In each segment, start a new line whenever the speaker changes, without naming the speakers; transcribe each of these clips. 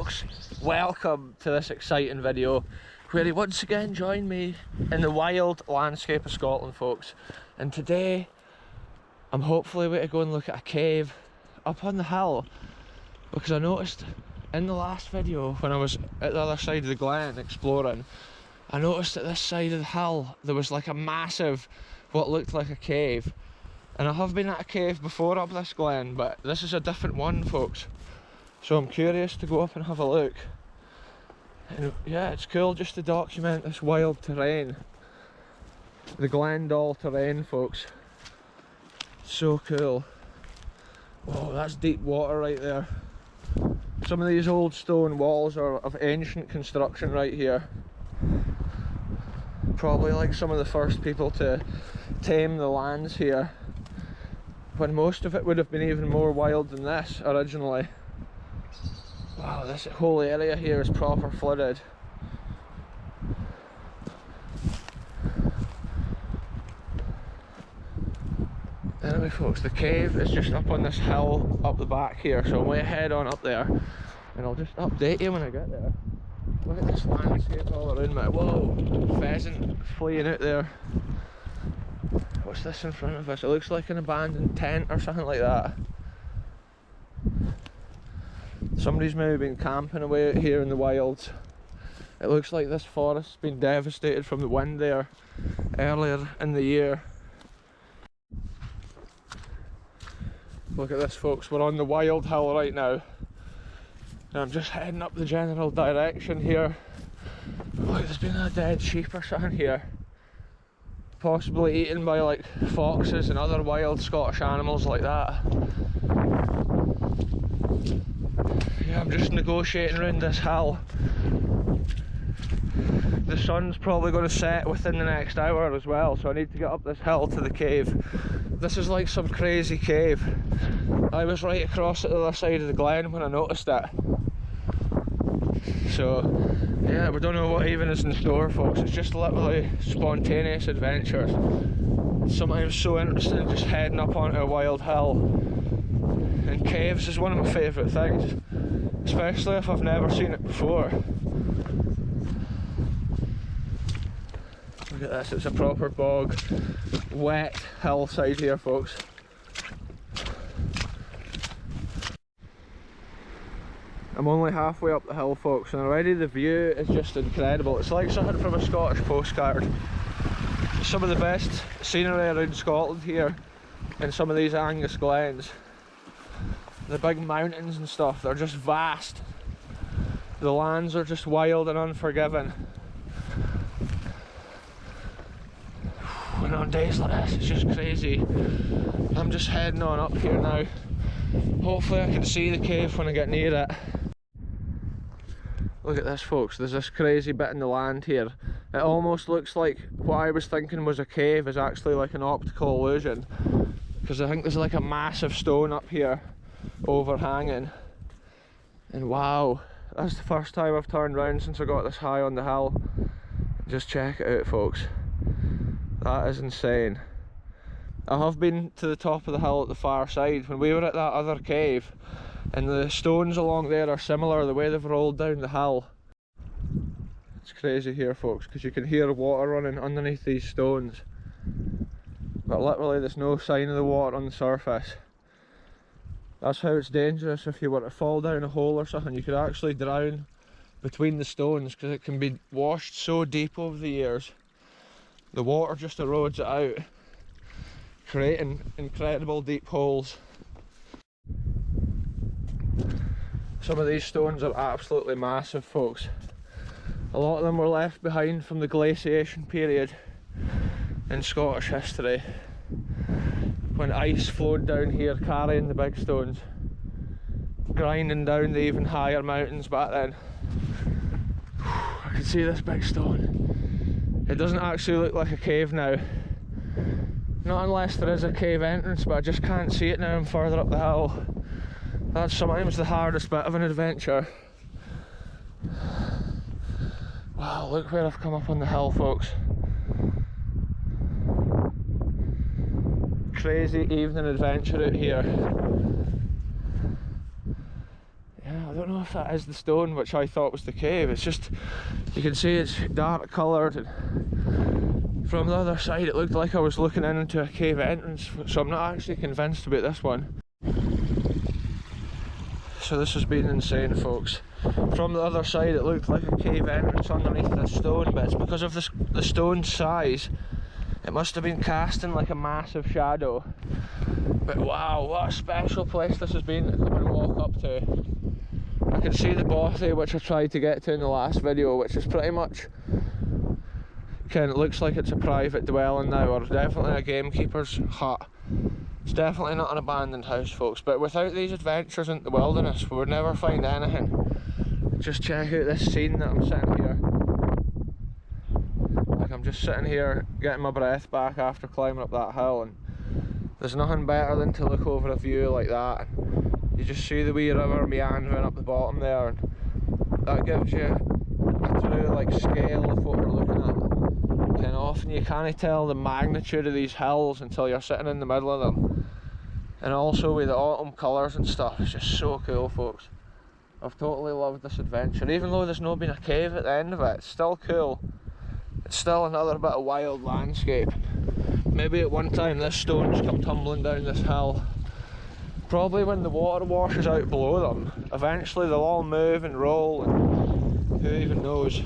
folks, welcome to this exciting video where you once again join me in the wild landscape of Scotland, folks. And today I'm hopefully going to go and look at a cave up on the hill, because I noticed in the last video when I was at the other side of the glen exploring, I noticed at this side of the hill there was like a massive, what looked like a cave. And I have been at a cave before up this glen, but this is a different one, folks. So I'm curious to go up and have a look. And yeah, it's cool just to document this wild terrain. The Glen Doll terrain, folks. So cool. Whoa, that's deep water right there. Some of these old stone walls are of ancient construction right here. Probably like some of the first people to tame the lands here, when most of it would have been even more wild than this originally. Wow, this whole area here is proper flooded. Anyway folks, the cave is just up on this hill up the back here, so I'm going to head on up there and I'll just update you when I get there. Look at this landscape all around me. Whoa, pheasant fleeing out there. What's this in front of us? It looks like an abandoned tent or something like that. Somebody's maybe been camping away out here in the wilds. It looks like this forest's been devastated from the wind there earlier in the year. Look at this, folks, we're on the wild hill right now. And I'm just heading up the general direction here. Look, there's been a dead sheep or something here. Possibly eaten by like foxes and other wild Scottish animals like that. Yeah, I'm just negotiating around this hill. The sun's probably going to set within the next hour as well, so I need to get up this hill to the cave. This is like some crazy cave. I was right across at the other side of the glen when I noticed it. So yeah, we don't know what even is in store, folks. It's just literally spontaneous adventures. Sometimes so interesting just heading up onto a wild hill. And caves is one of my favourite things, especially if I've never seen it before. Look at this, it's a proper bog, wet hillside here, folks. I'm only halfway up the hill, folks, and already the view is just incredible. It's like something from a Scottish postcard. Some of the best scenery around Scotland here in some of these Angus glens. The big mountains and stuff, they're just vast. The lands are just wild and unforgiving. And on days like this, it's just crazy. I'm just heading on up here now. Hopefully I can see the cave when I get near it. Look at this, folks, there's this crazy bit in the land here. It almost looks like what I was thinking was a cave is actually like an optical illusion, because I think there's like a massive stone up here overhanging. And wow, that's the first time I've turned around since I got this high on the hill. Just check it out, folks. That is insane. I have been to the top of the hill at the far side when we were at that other cave, and the stones along there are similar, the way they've rolled down the hill. It's crazy here, folks, because you can hear water running underneath these stones, but literally there's no sign of the water on the surface. That's how it's dangerous. If you were to fall down a hole or something, you could actually drown between the stones, because it can be washed so deep over the years. The water just erodes it out, creating incredible deep holes. Some of these stones are absolutely massive, folks. A lot of them were left behind from the glaciation period in Scottish history, when ice flowed down here carrying the big stones, grinding down the even higher mountains back then. I can see this big stone. It doesn't actually look like a cave now. Not unless there is a cave entrance, but I just can't see it now I'm further up the hill. That's sometimes the hardest bit of an adventure. Wow, look where I've come up on the hill, folks. Crazy evening adventure out here. Yeah, I don't know if that is the stone which I thought was the cave. It's just, you can see it's dark coloured, and from the other side it looked like I was looking into a cave entrance, so I'm not actually convinced about this one. So this has been insane, folks. From the other side it looked like a cave entrance underneath this stone, but it's because of the stone's size. It must have been casting like a massive shadow. But wow, what a special place this has been to come and walk up to. I can see the bothy which I tried to get to in the last video, which is pretty much, it looks like it's a private dwelling now, or definitely a gamekeeper's hut. It's definitely not an abandoned house, folks, but without these adventures into the wilderness we would never find anything. Just check out this scene that I'm sitting here. Like, I'm just sitting here getting my breath back after climbing up that hill, and there's nothing better than to look over a view like that. You just see the wee river meandering up the bottom there, and that gives you a true like scale of what we're looking at. And often you can't tell the magnitude of these hills until you're sitting in the middle of them. And also with the autumn colours and stuff, it's just so cool, folks. I've totally loved this adventure. Even though there's not been a cave at the end of it, it's still cool. It's still another bit of wild landscape. Maybe at one time this stone's come tumbling down this hill. Probably when the water washes out below them. Eventually they'll all move and roll, and who even knows.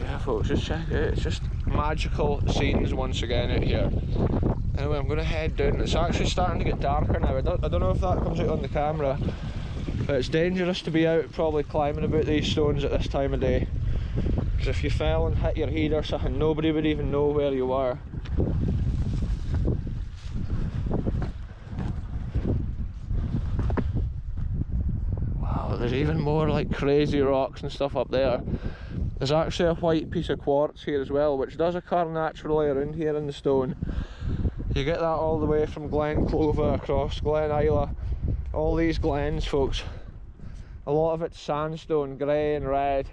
Yeah, folks, just check it out. It's just magical scenes once again out here. Anyway, I'm going to head down. It's actually starting to get darker now. I don't know if that comes out on the camera, but it's dangerous to be out probably climbing about these stones at this time of day. Because if you fell and hit your head or something, nobody would even know where you were. Wow, there's even more like crazy rocks and stuff up there. There's actually a white piece of quartz here as well, which does occur naturally around here in the stone. You get that all the way from Glen Clover across Glen Isla. All these glens, folks. A lot of it's sandstone, grey and red.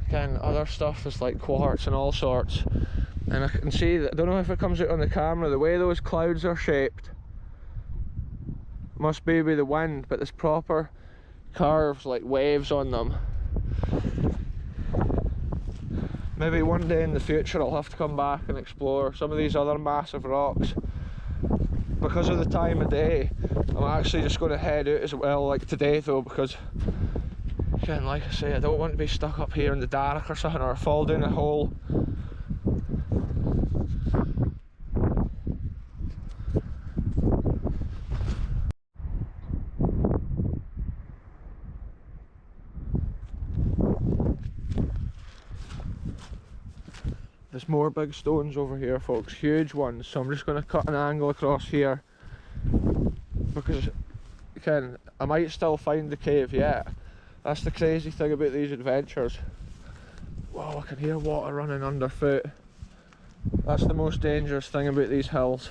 Again, other stuff is like quartz and all sorts. And I can see that, I don't know if it comes out on the camera, the way those clouds are shaped. Must be with the wind, but there's proper curves like waves on them. Maybe one day in the future I'll have to come back and explore some of these other massive rocks. Because of the time of day, I'm actually just going to head out as well, like today though, because again, like I say, I don't want to be stuck up here in the dark or something, or fall down a hole. There's more big stones over here, folks, huge ones, so I'm just going to cut an angle across here, because again, I might still find the cave yet. That's the crazy thing about these adventures. Wow, I can hear water running underfoot. That's the most dangerous thing about these hills.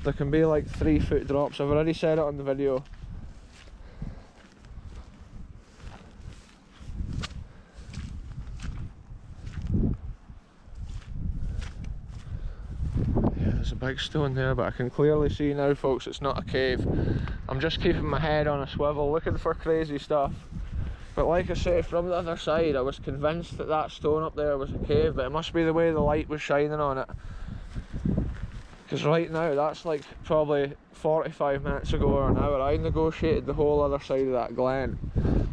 There can be like 3-foot drops. I've already said it on the video. There's a big stone there, but I can clearly see now, folks, it's not a cave. I'm just keeping my head on a swivel, looking for crazy stuff. But like I say, from the other side, I was convinced that that stone up there was a cave, but it must be the way the light was shining on it. Because right now, that's like probably 45 minutes ago or an hour, I negotiated the whole other side of that glen.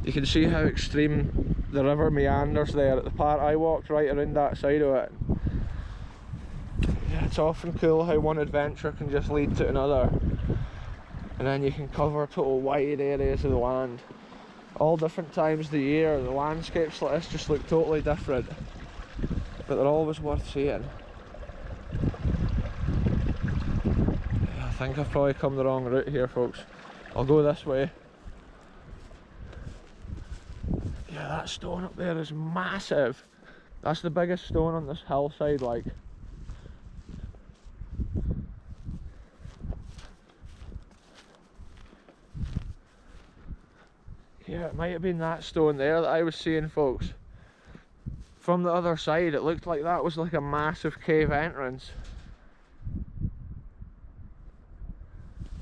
You can see how extreme the river meanders there. At the part I walked right around that side of it. Yeah, it's often cool how one adventure can just lead to another, and then you can cover total wide areas of the land. All different times of the year, the landscapes like this just look totally different, but they're always worth seeing. Yeah, I think I've probably come the wrong route here, folks. I'll go this way. Yeah, that stone up there is massive. That's the biggest stone on this hillside, like. Yeah, it might have been that stone there that I was seeing, folks. From the other side, it looked like that was like a massive cave entrance.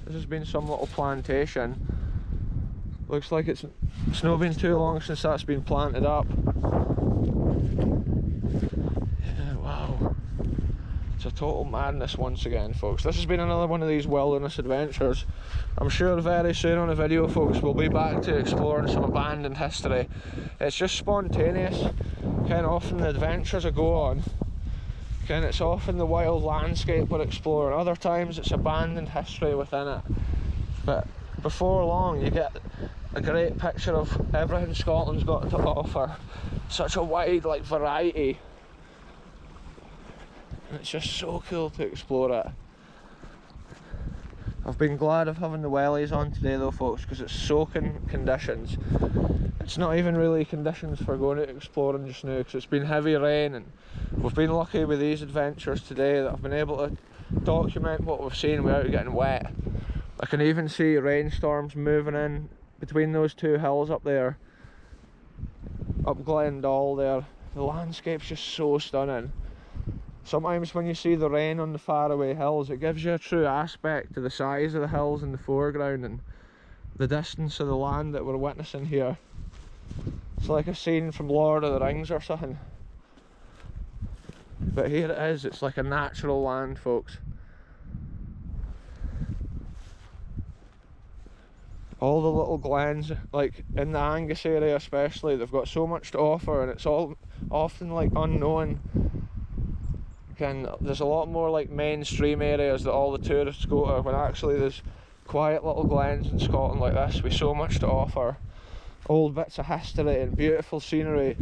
This has been some little plantation. Looks like it's not been too long since that's been planted up. Yeah, wow. It's a total madness once again, folks. This has been another one of these wilderness adventures. I'm sure very soon on a video, folks, we'll be back to exploring some abandoned history. It's just spontaneous. Kind of often the adventures I go on, kind of it's often the wild landscape we're exploring. Other times it's abandoned history within it. But before long you get a great picture of everything Scotland's got to offer. Such a wide variety. And it's just so cool to explore it. I've been glad of having the wellies on today though, folks, because it's soaking conditions. It's not even really conditions for going out exploring just now, because it's been heavy rain, and we've been lucky with these adventures today that I've been able to document what we've seen without getting wet. I can even see rainstorms moving in between those two hills up there, up Glen Doll there. The landscape's just so stunning. Sometimes when you see the rain on the faraway hills, it gives you a true aspect to the size of the hills in the foreground and the distance of the land that we're witnessing here. It's like a scene from Lord of the Rings or something. But here it is, it's like a natural land, folks. All the little glens, like in the Angus area especially, they've got so much to offer, and it's all often unknown. And there's a lot more mainstream areas that all the tourists go to, when actually there's quiet little glens in Scotland like this with so much to offer. Old bits of history and beautiful scenery,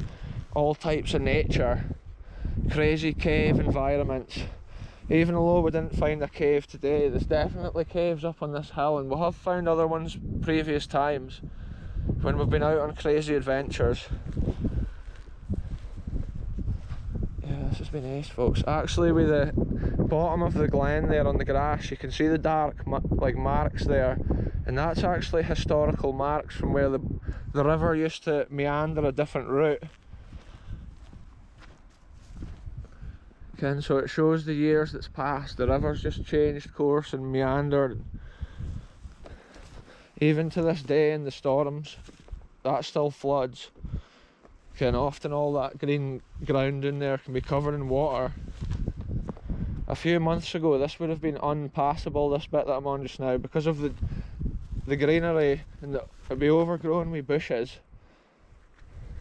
all types of nature, crazy cave environments. Even though we didn't find a cave today, there's definitely caves up on this hill, and we have found other ones previous times when we've been out on crazy adventures. This has been ace, folks. Actually, with the bottom of the glen there on the grass, you can see the dark marks there, and that's actually historical marks from where the river used to meander a different route. Okay, so it shows the years that's passed. The river's just changed course and meandered. Even to this day in the storms, that still floods. And often all that green ground in there can be covered in water. A few months ago this would have been unpassable, this bit that I'm on just now, because of the greenery, and it'd be overgrown with bushes.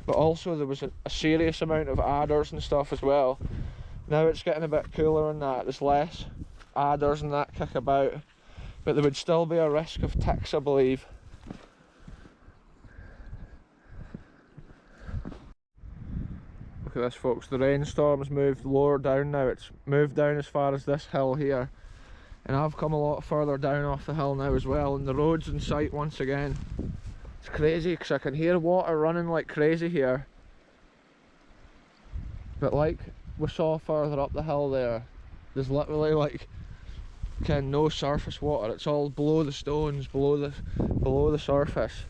But also there was a serious amount of adders and stuff as well. Now it's getting a bit cooler and that, there's less adders and that kick about, but there would still be a risk of ticks, I believe. Look at this, folks, the rainstorm's moved lower down now. It's moved down as far as this hill here, and I've come a lot further down off the hill now as well, and the road's in sight once again. It's crazy because I can hear water running like crazy here, but like we saw further up the hill there, there's literally no surface water. It's all below the stones, below the surface.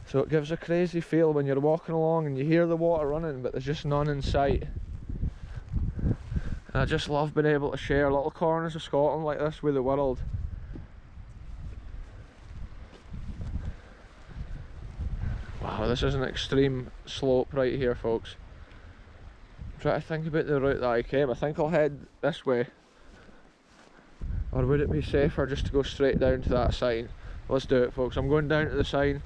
So it gives a crazy feel when you're walking along and you hear the water running, but there's just none in sight. And I just love being able to share little corners of Scotland like this with the world. Wow, this is an extreme slope right here, folks. I'm trying to think about the route that I came. I think I'll head this way. Or would it be safer just to go straight down to that sign? Let's do it, folks. I'm going down to the sign.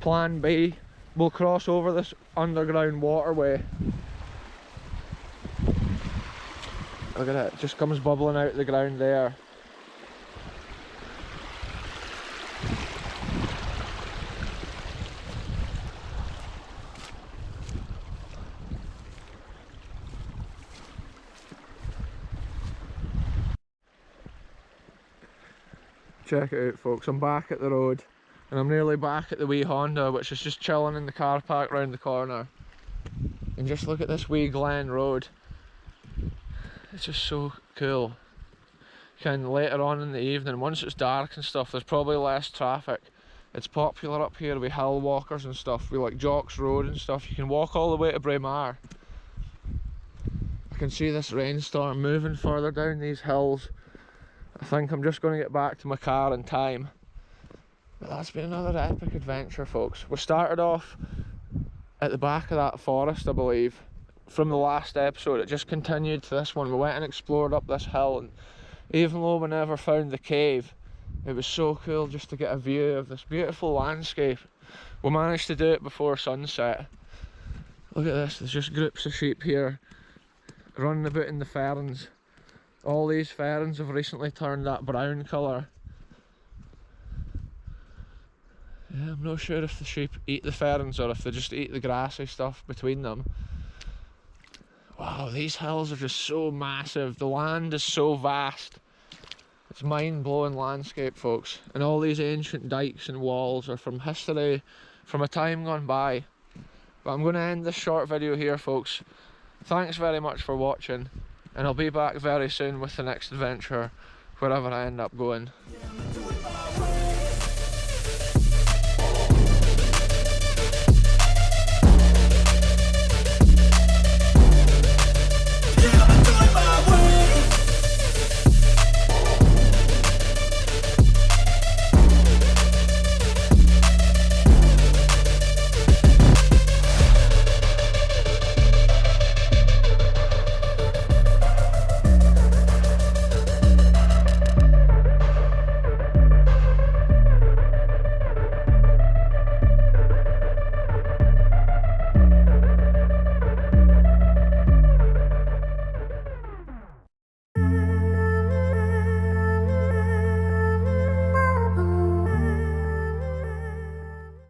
Plan B, we'll cross over this underground waterway. Look at it, it just comes bubbling out of the ground there. Check it out, folks, I'm back at the road. And I'm nearly back at the wee Honda, which is just chilling in the car park round the corner. And just look at this wee Glen road. It's just so cool. Later on in the evening, once it's dark and stuff, there's probably less traffic. It's popular up here with hill walkers and stuff, with Jocks Road and stuff. You can walk all the way to Braemar. I can see this rainstorm moving further down these hills. I think I'm just going to get back to my car in time. But that's been another epic adventure, folks. We started off at the back of that forest, I believe, from the last episode. It just continued to this one. We went and explored up this hill, and even though we never found the cave, it was so cool just to get a view of this beautiful landscape. We managed to do it before sunset. Look at this, there's just groups of sheep here running about in the ferns. All these ferns have recently turned that brown colour. Yeah, I'm not sure if the sheep eat the ferns or if they just eat the grassy stuff between them. Wow, these hills are just so massive. The land is so vast. It's mind-blowing landscape, folks. And all these ancient dikes and walls are from history, from a time gone by. But I'm going to end this short video here, folks. Thanks very much for watching, and I'll be back very soon with the next adventure, wherever I end up going.